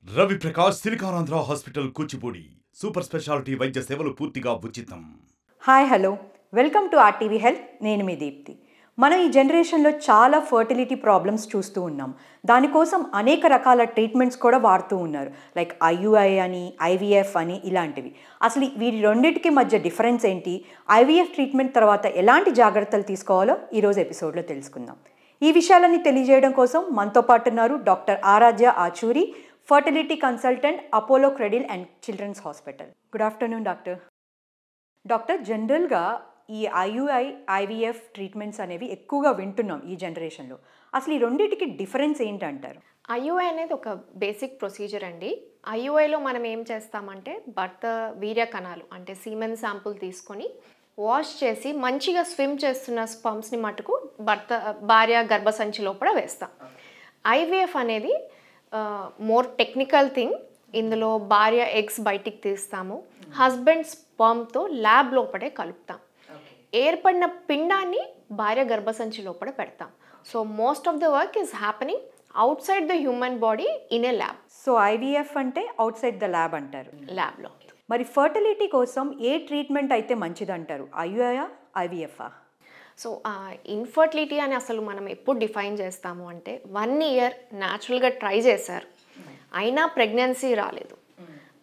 Ravi Prakash Siliconandhra hospital Kuchipudi super speciality వైద్య సేవలు పూర్తిగా ఉచితం. Hi hello welcome to RTV health. నేను మీ దీప్తి. మనం ఈ జనరేషన్లో చాలా ఫర్టిలిటీ ప్రాబ్లమ్స్ చూస్తూ ఉన్నాం. దానికోసం అనేక రకాల ట్రీట్మెంట్స్ కూడా వాడుతూ ఉన్నారు. లైక్ ఐయుఐ అని, ఐవీఎఫ్ అని, ఇలాంటివి. అసలు వీరి రెండింటికి మధ్య డిఫరెన్స్ ఏంటి, ఐవీఎఫ్ ట్రీట్మెంట్ తర్వాత ఎలాంటి జాగ్రత్తలు తీసుకోవాలో ఈరోజు ఎపిసోడ్లో తెలుసుకుందాం. ఈ విషయాలన్నీ తెలియజేయడం కోసం మనతో పాటు ఉన్నారు doctor Aaradhya Achuri, fertility consultant, Apollo Cradle and children's hospital. Good afternoon doctor. Doctor, జనరల్గా ఈ ఐయుఐ, ఐవీఎఫ్ ట్రీట్మెంట్స్ అనేవి ఎక్కువగా వింటున్నాం ఈ జనరేషన్లో. అసలు ఈ రెండింటికి డిఫరెన్స్ ఏంటంటారు? ఐయుఐ అనేది ఒక బేసిక్ ప్రొసీజర్ అండి. ఐయుఐలో మనం ఏం చేస్తామంటే భర్త వీర్య కణాలు అంటే సీమెన్ శాంపుల్ తీసుకొని వాష్ చేసి మంచిగా స్విమ్ చేస్తున్న స్పమ్స్ని మటుకు భార్య గర్భసంచి లోపల వేస్తాం. ఐవీఎఫ్ అనేది మోర్ టెక్నికల్ థింగ్. ఇందులో భార్య ఎగ్స్ బయటికి తీస్తాము, హస్బెండ్ స్పర్మ్తో ల్యాబ్ లోపడే కలుపుతాం. ఏర్పడిన పిండాన్ని భార్య గర్భసంచి లోపల పెడతాం. So most of the work is happening out side the human body in a lab. So IVF అంటే అవుట్ సైడ్ ద ల్యాబ్ అంటారు. ల్యాబ్లో. మరి ఫర్టిలిటీ కోసం ఏ ట్రీట్మెంట్ అయితే మంచిదంటారు, ఐయుఐయా, ఐవీఎఫా? సో ఇన్ఫర్టిలిటీ అని అసలు మనం ఎప్పుడు డిఫైన్ చేస్తాము అంటే 1 year న్యాచురల్గా ట్రై చేశారు, అయినా ప్రెగ్నెన్సీ రాలేదు,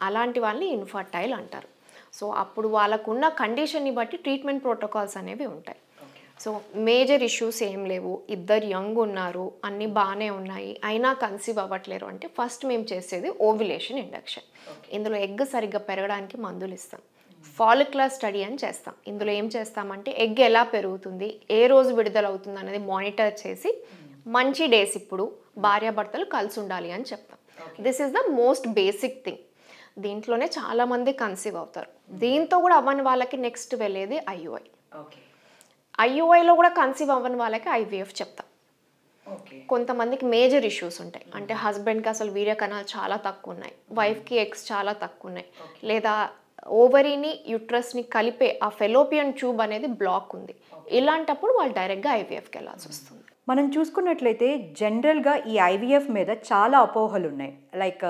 అలాంటి వాళ్ళని ఇన్ఫర్టైల్ అంటారు. సో అప్పుడు వాళ్ళకున్న కండిషన్ని బట్టి ట్రీట్మెంట్ ప్రోటోకాల్స్ అనేవి ఉంటాయి. సో మేజర్ ఇష్యూస్ ఏం లేవు, ఇద్దరు యంగ్ ఉన్నారు, అన్నీ బాగానే ఉన్నాయి, అయినా కన్సీవ్ అవ్వట్లేరు అంటే ఫస్ట్ మేము చేసేది ఓవ్యులేషన్ ఇండక్షన్. ఇందులో ఎగ్ సరిగ్గా పెరగడానికి మందులు ఇస్తాం. ఫాలిక్యులర్ స్టడీ అని చేస్తాం. ఇందులో ఏం చేస్తామంటే ఎగ్ ఎలా పెరుగుతుంది, ఏ రోజు విడుదల అవుతుంది అనేది మానిటర్ చేసి మంచి డేస్ ఇప్పుడు భార్యాభర్తలు కలిసి ఉండాలి అని చెప్తాం. This is the most basic thing. దీంట్లోనే చాలామంది కన్సీవ్ అవుతారు. దీంతో కూడా అవ్వని వాళ్ళకి నెక్స్ట్ వెళ్ళేది ఐయుఐ. ఐయుఐలో కూడా కన్సీవ్ అవ్వని వాళ్ళకి ఐవీఎఫ్ చెప్తాం. కొంతమందికి మేజర్ ఇష్యూస్ ఉంటాయి, అంటే హస్బెండ్కి అసలు వీర్య కణాలు చాలా తక్కువ ఉన్నాయి, వైఫ్కి ఎగ్స్ చాలా తక్కువ ఉన్నాయి, లేదా ఓవరీని యూట్రస్ని కలిపే ఆ ఫెలోపియన్ ట్యూబ్ అనేది బ్లాక్ ఉంది. ఇలాంటప్పుడు వాళ్ళు డైరెక్ట్గా ఐవీఎఫ్కి వెళ్ళాల్సి వస్తుంది. మనం చూసుకున్నట్లయితే జనరల్గా ఈ ఐవీఎఫ్ మీద చాలా అపోహలు ఉన్నాయి. లైక్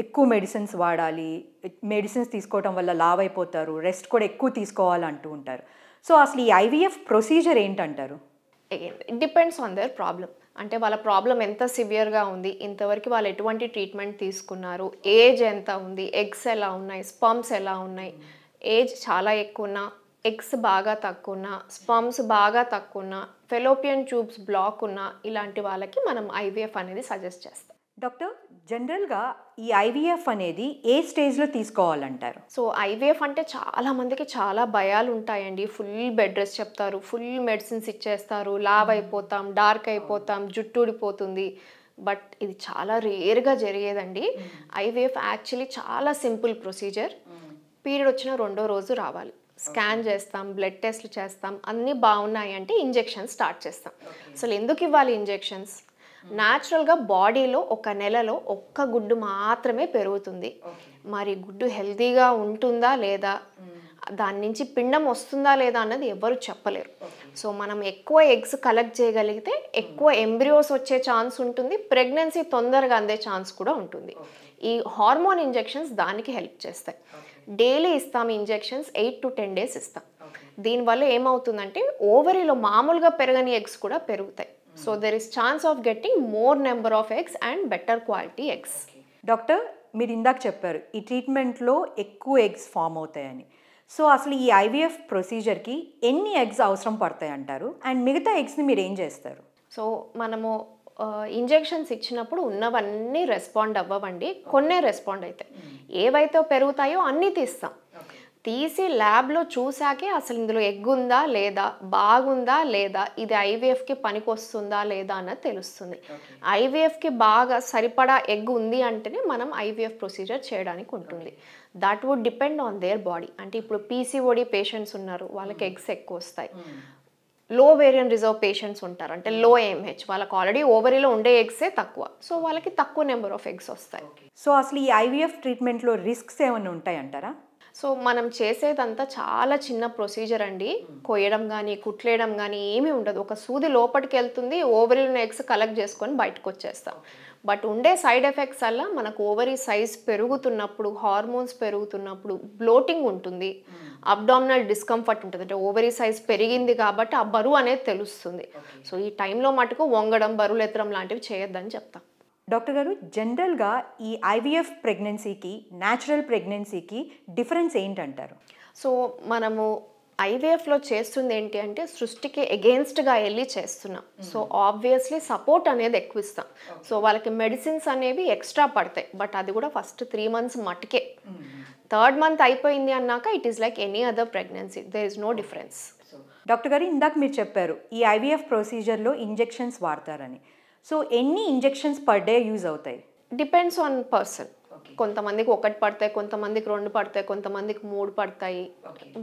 ఎక్కువ మెడిసిన్స్ వాడాలి, మెడిసిన్స్ తీసుకోవడం వల్ల లావ్ అయిపోతారు, రెస్ట్ కూడా ఎక్కువ తీసుకోవాలంటూ ఉంటారు. సో అసలు ఈ ఐవీఎఫ్ ప్రొసీజర్ ఏంటంటారు? Again it depends on their problem. అంటే వాళ్ళ ప్రాబ్లం ఎంత సివియర్గా ఉంది, ఇంతవరకు వాళ్ళు ఎటువంటి ట్రీట్మెంట్ తీసుకున్నారు, ఏజ్ ఎంత ఉంది, ఎగ్స్ ఎలా ఉన్నాయి, స్పర్మ్స్ ఎలా ఉన్నాయి. ఏజ్ చాలా ఎక్కువ ఉన్నా, ఎగ్స్ బాగా తక్కువ ఉన్నా, స్పర్మ్స్ బాగా తక్కువ ఉన్నా, ఫెలోపియన్ ట్యూబ్స్ బ్లాక్ ఉన్నా, ఇలాంటి వాళ్ళకి మనం ఐవీఎఫ్ అనేది సజెస్ట్ చేస్తాం. డాక్టర్, జనరల్గా ఈ ఐవీఎఫ్ అనేది ఏ స్టేజ్లో తీసుకోవాలంటారు? సో ఐవీఎఫ్ అంటే చాలామందికి చాలా భయాలు ఉంటాయండి. ఫుల్ బెడ్ రెస్ట్ చెప్తారు, ఫుల్ మెడిసిన్స్ ఇచ్చేస్తారు, లావ్ అయిపోతాం, డార్క్ అయిపోతాం, జుట్టు ఊడిపోతుంది. బట్ ఇది చాలా రేర్గా జరిగేదండి. ఐవీఎఫ్ యాక్చువల్లీ చాలా సింపుల్ ప్రొసీజర్. పీరియడ్ వచ్చిన 2వ రోజు రావాలి, స్కాన్ చేస్తాం, బ్లడ్ టెస్ట్లు చేస్తాం, అన్నీ బాగున్నాయి అంటే ఇంజెక్షన్ స్టార్ట్ చేస్తాం. అసలు ఎందుకు ఇవ్వాలి ఇంజెక్షన్స్? న్యాచురల్గా బాడీలో 1 నెలలో 1 గుడ్డు మాత్రమే పెరుగుతుంది. మరి గుడ్డు హెల్తీగా ఉంటుందా లేదా, దాని నుంచి పిండం వస్తుందా లేదా అన్నది ఎవరు చెప్పలేరు. సో మనం ఎక్కువ ఎగ్స్ కలెక్ట్ చేయగలిగితే ఎక్కువ ఎంబ్రియోస్ వచ్చే ఛాన్స్ ఉంటుంది, ప్రెగ్నెన్సీ తొందరగా అందే ఛాన్స్ కూడా ఉంటుంది. ఈ హార్మోన్ ఇంజెక్షన్స్ దానికి హెల్ప్ చేస్తాయి. డైలీ ఇస్తాం ఇంజెక్షన్స్, 8 to 10 days ఇస్తాం. దీనివల్ల ఏమవుతుందంటే ఓవరీలో మామూలుగా పెరగని ఎగ్స్ కూడా పెరుగుతాయి. So there is chance of getting more number of eggs and better quality eggs. Doctor, మీరు ఇందాక చెప్పారు ఈ ట్రీట్మెంట్లో ఎక్కువ ఎగ్స్ ఫామ్ అవుతాయని. సో అసలు ఈ ఐవీఎఫ్ ప్రొసీజర్కి ఎన్ని ఎగ్స్ అవసరం పడతాయి అంటారు, అండ్ మిగతా ఎగ్స్ని మీరు ఏం చేస్తారు? సో మనము ఇంజెక్షన్స్ ఇచ్చినప్పుడు ఉన్నవన్నీ రెస్పాండ్ అవ్వవండి, కొన్నే రెస్పాండ్ అవుతాయి. ఏవైతే పెరుగుతాయో అన్నీ తీస్తాం. తీసి ల్యాబ్లో చూసాకే అసలు ఇందులో ఎగ్ ఉందా లేదా, బాగుందా లేదా, ఇది ఐవీఎఫ్కి పనికి వస్తుందా లేదా అన్నది తెలుస్తుంది. ఐవీఎఫ్కి బాగా సరిపడా ఎగ్ ఉంది అంటేనే మనం ఐవీఎఫ్ ప్రొసీజర్ చేయడానికి ఉంటుంది. That would depend on their body. అంటే ఇప్పుడు పీసీఓడి పేషెంట్స్ ఉన్నారు, వాళ్ళకి ఎగ్స్ ఎక్కువ వస్తాయి. లో వేరియన్ రిజర్వ్ పేషెంట్స్ ఉంటారు, అంటే లో ఎంహెచ్, వాళ్ళకి ఆల్రెడీ ఓవరీలో ఉండే ఎగ్సే తక్కువ, సో వాళ్ళకి తక్కువ నెంబర్ ఆఫ్ ఎగ్స్ వస్తాయి. సో అసలు ఈ ఐవీఎఫ్ ట్రీట్మెంట్లో రిస్క్స్ ఏమైనా ఉంటాయంటారా? సో మనం చేసేదంతా చాలా చిన్న ప్రొసీజర్ అండి. కొయ్యడం కానీ కుట్లేయడం కానీ ఏమీ ఉండదు. ఒక సూది లోపలికి వెళ్తుంది, ఓవరీలో ఎగ్స్ కలెక్ట్ చేసుకొని బయటకు వచ్చేస్తాం. బట్ ఉండే సైడ్ ఎఫెక్ట్స్ వల్ల మనకు ఓవరీ సైజ్ పెరుగుతున్నప్పుడు, హార్మోన్స్ పెరుగుతున్నప్పుడు బ్లోటింగ్ ఉంటుంది, అబ్డామినల్ డిస్కంఫర్ట్ ఉంటుంది. అంటే ఓవరీ సైజ్ పెరిగింది కాబట్టి ఆ బరువు అనేది తెలుస్తుంది. సో ఈ టైంలో మటుకు వంగడం, బరువులు ఎత్తడం లాంటివి చేయొద్దని చెప్తాం. డాక్టర్ గారు, జనరల్గా ఈ ఐవీఎఫ్ ప్రెగ్నెన్సీకి న్యాచురల్ ప్రెగ్నెన్సీకి డిఫరెన్స్ ఏంటంటారు? సో మనము ఐవీఎఫ్లో చేస్తుంది ఏంటి అంటే సృష్టికి ఎగెయిన్స్ట్గా వెళ్ళి చేస్తున్నాం. సో ఆబ్వియస్లీ సపోర్ట్ అనేది ఎక్కువ ఇస్తాం. సో వాళ్ళకి మెడిసిన్స్ అనేవి ఎక్స్ట్రా పడతాయి, బట్ అది కూడా ఫస్ట్ 3 months మటుకే. 3rd month అయిపోయింది అన్నాక it is like any other pregnancy, there is no difference. Doctor గారు, ఇందాక మీరు చెప్పారు ఈ ఐవీఎఫ్ ప్రొసీజర్లో ఇంజెక్షన్స్ వాడతారని. సో ఎన్ని ఇంజెక్షన్స్ పర్ డే యూజ్ అవుతాయి? Depends on person. కొంతమందికి 1 పడతాయి, కొంతమందికి 2 పడతాయి, కొంతమందికి 3 పడతాయి.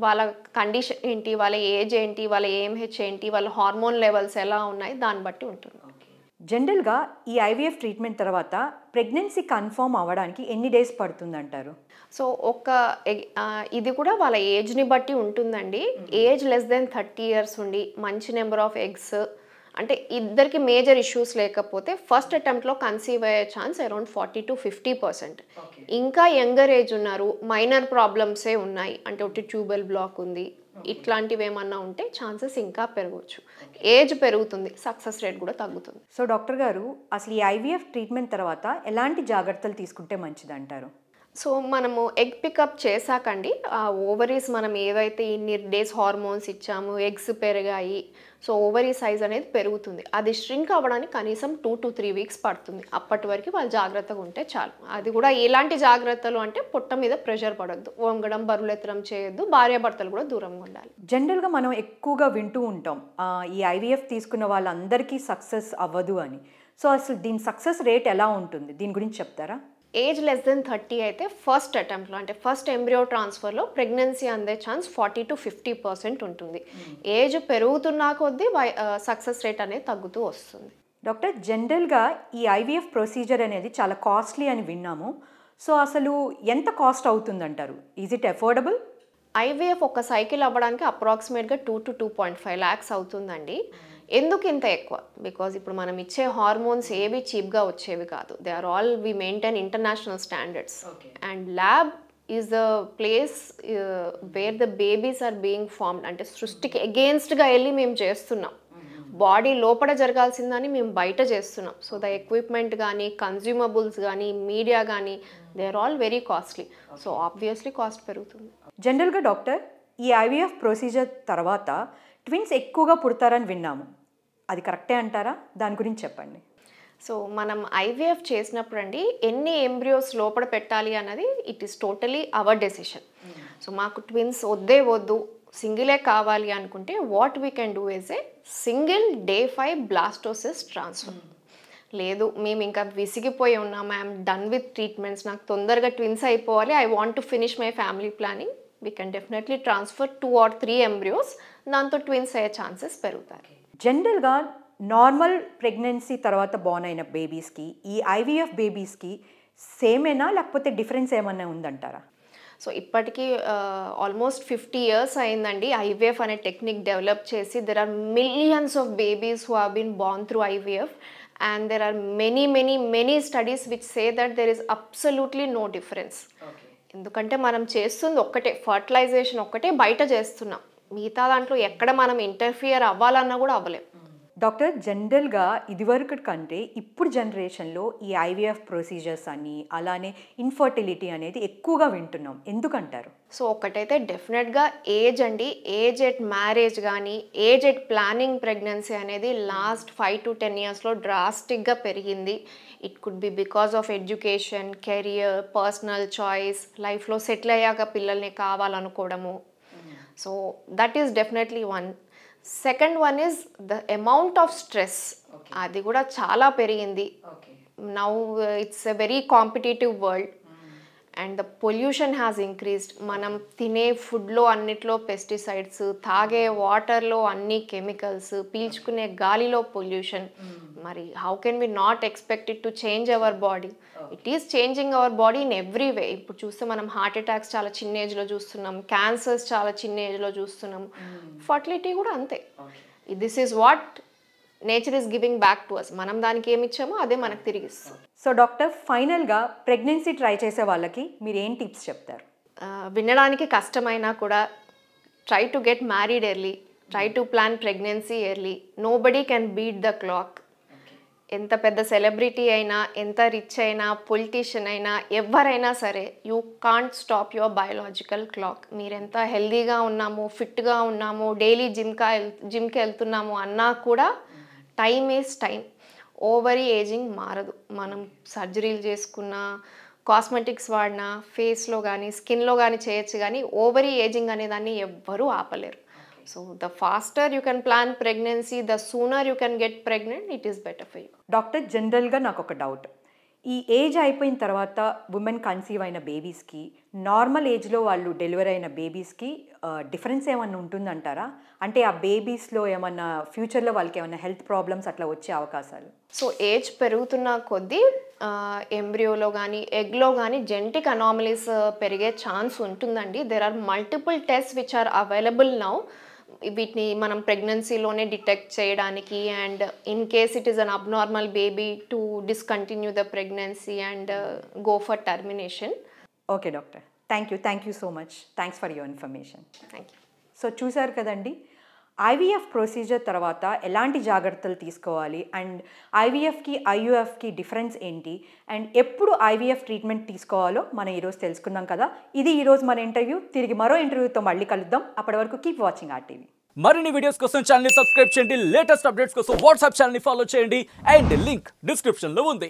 వాళ్ళ కండిషన్ ఏంటి, వాళ్ళ ఏజ్ ఏంటి, వాళ్ళ ఏఎంహెచ్ ఏంటి, వాళ్ళ హార్మోన్ లెవెల్స్ ఎలా ఉన్నాయి, దాన్ని బట్టి ఉంటుంది. జనరల్గా ఈ ఐవీఎఫ్ ట్రీట్మెంట్ తర్వాత ప్రెగ్నెన్సీ కన్ఫర్మ్ అవ్వడానికి ఎన్ని డేస్ పడుతుందంటారు? సో ఇది కూడా వాళ్ళ ఏజ్ని బట్టి ఉంటుందండి. ఏజ్ లెస్ దెన్ 30 years ఉండి మంచి నెంబర్ ఆఫ్ ఎగ్స్, అంటే ఇద్దరికి మేజర్ ఇష్యూస్ లేకపోతే ఫస్ట్ అటెంప్ట్లో కన్సీవ్ అయ్యే ఛాన్స్ అరౌండ్ 40 to 50%. ఇంకా యంగర్ ఏజ్ ఉన్నారు, మైనర్ ప్రాబ్లమ్సే ఉన్నాయి, అంటే ఒకటి ట్యూబల్ బ్లాక్ ఉంది, ఇట్లాంటివి ఏమన్నా ఉంటే ఛాన్సెస్ ఇంకా పెరగవచ్చు. ఏజ్ పెరుగుతుంది, సక్సెస్ రేట్ కూడా తగ్గుతుంది. సో డాక్టర్ గారు, అసలు ఈ ఐవీఎఫ్ ట్రీట్మెంట్ తర్వాత ఎలాంటి జాగ్రత్తలు తీసుకుంటే మంచిది అంటారు? సో మనము ఎగ్ పికప్ చేశాకండి, ఆ ఓవరీస్ మనం ఏవైతే ఇన్ని డేస్ హార్మోన్స్ ఇచ్చాము, ఎగ్స్ పెరిగాయి, సో ఓవరీ సైజ్ అనేది పెరుగుతుంది. అది ష్రింక్ అవ్వడానికి కనీసం 2 to 3 weeks పడుతుంది. అప్పటి వరకు వాళ్ళు జాగ్రత్తగా ఉంటే చాలు. అది కూడా ఎలాంటి జాగ్రత్తలు అంటే పొట్ట మీద ప్రెషర్ పడొద్దు, వంగడం, బరువులు ఎత్తడం చేయొద్దు, భార్యాభర్తలు కూడా దూరంగా ఉండాలి. జనరల్గా మనం ఎక్కువగా వింటూ ఉంటాం ఈ ఐవీఎఫ్ తీసుకున్న వాళ్ళందరికీ సక్సెస్ అవ్వదు అని. సో అసలు దీని సక్సెస్ రేట్ ఎలా ఉంటుంది, దీని గురించి చెప్తారా? ఏజ్ లెస్ దెన్ 30 అయితే ఫస్ట్ అటెంప్ట్లో, అంటే ఫస్ట్ ఎంబ్రియో ట్రాన్స్ఫర్లో ప్రెగ్నెన్సీ అందే ఛాన్స్ 40 to 50% ఉంటుంది. ఏజ్ పెరుగుతున్నా కొద్దీ సక్సెస్ రేట్ అనేది తగ్గుతూ వస్తుంది. డాక్టర్, జనరల్గా ఈ ఐవీఎఫ్ ప్రొసీజర్ అనేది చాలా కాస్ట్లీ అని విన్నాము. సో అసలు ఎంత కాస్ట్ అవుతుందంటారు? Is it affordable? ఐవీఎఫ్ ఒక సైకిల్ అవ్వడానికి అప్రాక్సిమేట్గా 2 to 2.5 lakhs అవుతుందండి. ఎందుకు ఇంత ఎక్కువ? బికాజ్ ఇప్పుడు మనం ఇచ్చే హార్మోన్స్ ఏవి చీప్గా వచ్చేవి కాదు. They are all we maintain international standards, and lab is the place where the babies are being formed. అంటే సృష్టికి అగెయిన్స్ట్గా వెళ్ళి మేము చేస్తున్నాం, బాడీ లోపల జరగాల్సిందని మేము బయట చేస్తున్నాం. సో ద ఎక్విప్మెంట్ కానీ, కన్జ్యూమబుల్స్ కానీ, మీడియా కానీ, they are all very costly. So obviously cost పెరుగుతుంది. జనరల్గా డాక్టర్, ఈ ఐవీఎఫ్ ప్రొసీజర్ తర్వాత ట్విన్స్ ఎక్కువగా పుడతారని విన్నాము, అది కరెక్టే అంటారా? దాని గురించి చెప్పండి. సో మనం ఐవీఎఫ్ చేసినప్పుడు అండి ఎన్ని ఎంబ్రియోస్ లోపల పెట్టాలి అన్నది it is totally hour decision. So మాకు ట్విన్స్ వద్దు, సింగిలే కావాలి అనుకుంటే what we can do is a single Day 5 blastocyst transfer. లేదు మేము ఇంకా విసిగిపోయి ఉన్నాం, ఐఎమ్ డన్ విత్ ట్రీట్మెంట్స్, నాకు తొందరగా ట్విన్స్ అయిపోవాలి, I want to finish my family planning, we can definitely transfer 2 or 3 embryos, దాంతో ట్విన్స్ అయ్యే ఛాన్సెస్ పెరుగుతాయి. జనరల్గా నార్మల్ ప్రెగ్నెన్సీ తర్వాత బోర్న్ అయిన బేబీస్కి ఈ ఐవీఎఫ్ బేబీస్కి సేమేనా, లేకపోతే డిఫరెన్స్ ఏమన్నా ఉందంటారా? సో ఇప్పటికీ ఆల్మోస్ట్ 50 years అయిందండి ఐవీఎఫ్ అనే టెక్నిక్ డెవలప్ చేసి. There are millions of babies who have been born through IVF, and there are many studies which say that there is absolutely no difference. ఎందుకంటే మనం చేస్తుంది ఒక్కటే, ఫర్టిలైజేషన్ ఒక్కటే బయట చేస్తున్నాం, మిగతా దాంట్లో ఎక్కడ మనం ఇంటర్ఫియర్ అవ్వాలన్నా కూడా అవ్వలేం. డాక్టర్, జనరల్గా ఇదివరకు కంటే ఇప్పుడు జనరేషన్లో ఈ ఐవీఎఫ్ ప్రొసీజర్స్ అని, అలానే ఇన్ఫర్టిలిటీ అనేది ఎక్కువగా వింటున్నాం, ఎందుకంటారు? సో ఒకటైతే డెఫినెట్గా ఏజ్ అండి, ఏజ్ ఎట్ మ్యారేజ్ కానీ, ఏజ్ ఎట్ ప్లానింగ్ ప్రెగ్నెన్సీ అనేది లాస్ట్ 5 to 10 yearsలో డ్రాస్టిక్గా పెరిగింది. It could be because of education, career, personal choice, లైఫ్లో సెటిల్ అయ్యాక పిల్లల్ని కావాలనుకోవడము. So that is definitely one. Second one is the amount of stress, అది కూడా చాలా పెరిగింది. Now it's a very competitive world and the pollution has increased. మనం తినే ఫుడ్లో అన్నిట్లో పెస్టిసైడ్స్, తాగే వాటర్లో అన్ని కెమికల్స్, పీల్చుకునే గాలిలో పొల్యూషన్, మరి how can we not expect it to change our body? It is changing our body in every way. ఇప్పుడు చూస్తే మనం హార్ట్ అటాక్స్ చాలా చిన్న ఏజ్లో చూస్తున్నాం, క్యాన్సర్స్ చాలా చిన్న ఏజ్లో చూస్తున్నాం, ఫర్టిలిటీ కూడా అంతే. This is what nature is giving back to us. మనం దానికి ఏమి ఇచ్చామో అదే మనకు తిరిగి ఇస్తాం. సో డాక్టర్, ఫైనల్గా ప్రెగ్నెన్సీ ట్రై చేసే వాళ్ళకి మీరు ఏం టిప్స్ చెప్తారు? వినడానికి కష్టమైనా కూడా try to get married early, try to plan pregnancy early. Nobody can beat the clock. ఎంత పెద్ద సెలబ్రిటీ అయినా, ఎంత రిచ్ అయినా, పొలిటీషియన్ అయినా, ఎవరైనా సరే you can't stop your biological clock. మీరెంత హెల్దీగా ఉన్నాము, ఫిట్గా ఉన్నాము, డైలీ జిమ్కి వెళ్తున్నాము అన్నా కూడా time is time. Ovary ageing మారదు. మనం సర్జరీలు చేసుకున్నా, కాస్మెటిక్స్ వాడినా, ఫేస్లో కానీ స్కిన్లో కానీ చేయొచ్చు, కానీ ఓవరీ ఏజింగ్ అనేదాన్ని ఎవ్వరూ ఆపలేరు. So the faster you can plan pregnancy, the sooner you can get pregnant, it is better for you. Doctor, జనరల్గా నాకు ఒక డౌట్. ఈ ఏజ్ అయిపోయిన తర్వాత ఉమెన్ కన్సీవ్ అయిన బేబీస్కి, నార్మల్ ఏజ్లో వాళ్ళు డెలివరీ అయిన బేబీస్కి డిఫరెన్స్ ఏమన్నా ఉంటుందంటారా? అంటే ఆ బేబీస్లో ఏమన్నా ఫ్యూచర్లో వాళ్ళకి ఏమన్నా హెల్త్ ప్రాబ్లమ్స్ అట్లా వచ్చే అవకాశాలు? సో ఏజ్ పెరుగుతున్న కొద్దీ ఎంబ్రియోలో కానీ ఎగ్లో కానీ జెనెటిక్ అనామలీస్ పెరిగే ఛాన్స్ ఉంటుందండి. There are multiple test which are available now. వీటిని మనం ప్రెగ్నెన్సీలోనే డిటెక్ట్ చేయడానికి, and in case it is an abnormal baby to discontinue the pregnancy and go for termination. Okay doctor, thank you so much. Thanks for your information. Thank you. So చూసారు కదండి, IVF procedure తర్వాత ఎలాంటి జాగ్రత్తలు తీసుకోవాలి, and ఐవీఎఫ్కి ఐయుఎఫ్కి difference ఏంటి, and ఎప్పుడు ఐవీఎఫ్ ట్రీట్మెంట్ తీసుకోవాలో మనం ఈరోజు తెలుసుకుందాం కదా. ఇది ఈరోజు మన ఇంటర్వ్యూ. తిరిగి మరో ఇంటర్వ్యూతో మళ్ళీ కలుద్దాం. అప్పటి వరకు కీప్ వాచింగ్ RTV. మరిన్ని వీడియోస్ కోసం ఛానల్ ని సబ్స్క్రైబ్ చేయండి, లేటెస్ట్ అప్డేట్స్ కోసం వాట్సాప్ ఛానల్ ని ఫాలో చేయండి, అండ్ లింక్ డిస్క్రిప్షన్ లో ఉంది.